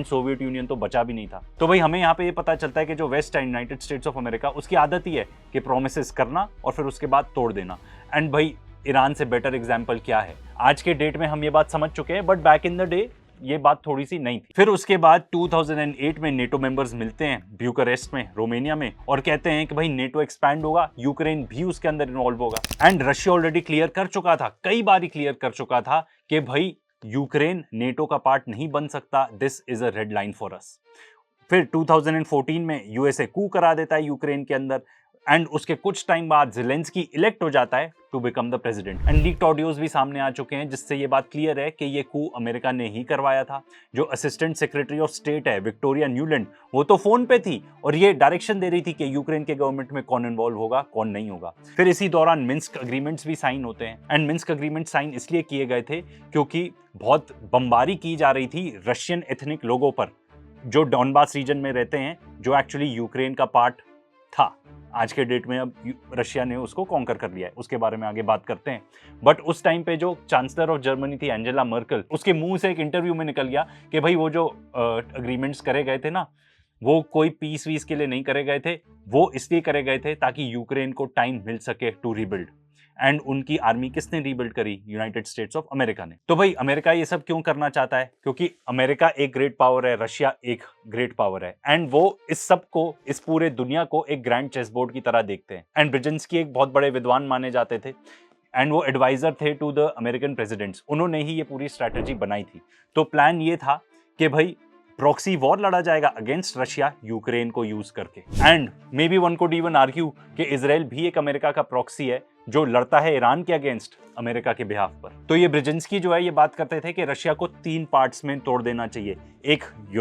And Soviet union तो बचा भी नहीं था। तो भाई हमें यहाँ पे ये पता चलता है कि जो वेस्ट है, यूनाइटेड स्टेट्स ऑफ अमेरिका, उसकी आदत ही है कि प्रोमिसेस करना और फिर उसके बाद तोड़ देना। एंड भाई ईरान से बेटर एग्जाम्पल क्या है? आज के डेट में हम ये बात समझ चुके हैं, but back in the day ये बात थोड़ी सी नहीं थी। फिर उसके बाद 2008 में नेटो मेंबर्स मिलते हैं ब्यूकारेस्ट में, रोमानिया में, और कहते हैं कि भाई नेटो एक्सपैंड होगा, यूक्रेन भी उसके अंदर इन्वॉल्व होगा। एंड रशिया ऑलरेडी क्लियर कर चुका था, कई बार क्लियर कर चुका था कि भाई यूक्रेन नेटो का पार्ट नहीं बन सकता, this is a red line for us. फिर 2014 में यूएसए कू करा देता है यूक्रेन के अंदर, एंड उसके कुछ टाइम बाद ज़ेलेंस्की इलेक्ट हो जाता है to become the president. And leaked audios भी सामने आ चुके हैं जिससे ये बात क्लियर है कि ये कू अमेरिका ने ही करवाया था। जो असिस्टेंट सेक्रेटरी ऑफ स्टेट है विक्टोरिया न्यूलैंड, वो तो फोन पे थी और ये डायरेक्शन दे रही थी कि यूक्रेन के गवर्नमेंट में कौन इन्वॉल्व होगा, कौन नहीं होगा। फिर इसी दौरान मिन्स्क अग्रीमेंट्स भी साइन होते हैं। एंड मिन्स्क अग्रीमेंट साइन इसलिए किए गए थे क्योंकि बहुत बमबारी की जा रही थी रशियन एथनिक लोगों पर, जो डॉनबास रीजन में रहते हैं, जो एक्चुअली यूक्रेन का पार्ट था। आज के डेट में अब रशिया ने उसको कॉन्कर कर लिया है, उसके बारे में आगे बात करते हैं। बट उस टाइम पे जो चांसलर ऑफ जर्मनी थी एंजेला मर्केल, उसके मुंह से एक इंटरव्यू में निकल गया कि भाई वो जो अग्रीमेंट्स करे गए थे ना, वो कोई पीस वीस के लिए नहीं करे गए थे, वो इसलिए करे गए थे ताकि यूक्रेन को टाइम मिल सके टू रीबिल्ड। एंड उनकी आर्मी किसने रीबिल्ड करी? यूनाइटेड स्टेट्स ऑफ अमेरिका ने। तो भाई अमेरिका ये सब क्यों करना चाहता है? क्योंकि अमेरिका एक ग्रेट पावर है, रशिया एक ग्रेट पावर है, एंड वो इस सब को, इस पूरे दुनिया को एक ग्रैंड चेस बोर्ड की तरह देखते हैं। एंड ब्रेजिंस्की एक बहुत बड़े विद्वान माने जाते थे, एंड वो एडवाइजर थे टू द अमेरिकन प्रेसिडेंट्स, उन्होंने ही ये पूरी स्ट्रैटेजी बनाई थी। तो प्लान ये था कि भाई प्रॉक्सी वॉर लड़ा जाएगा अगेंस्ट रशिया यूक्रेन को यूज करके। And may be one could even argue कि इजराइल भी एक अमेरिका का प्रॉक्सी है जो लड़ता है ईरान के अगेंस्ट अमेरिका के बिहाफ पर। तो ये ब्रेजिंस्की जो है ये बात करते थे कि रशिया को 3 पार्ट्स में तोड़ देना चाहिए। एक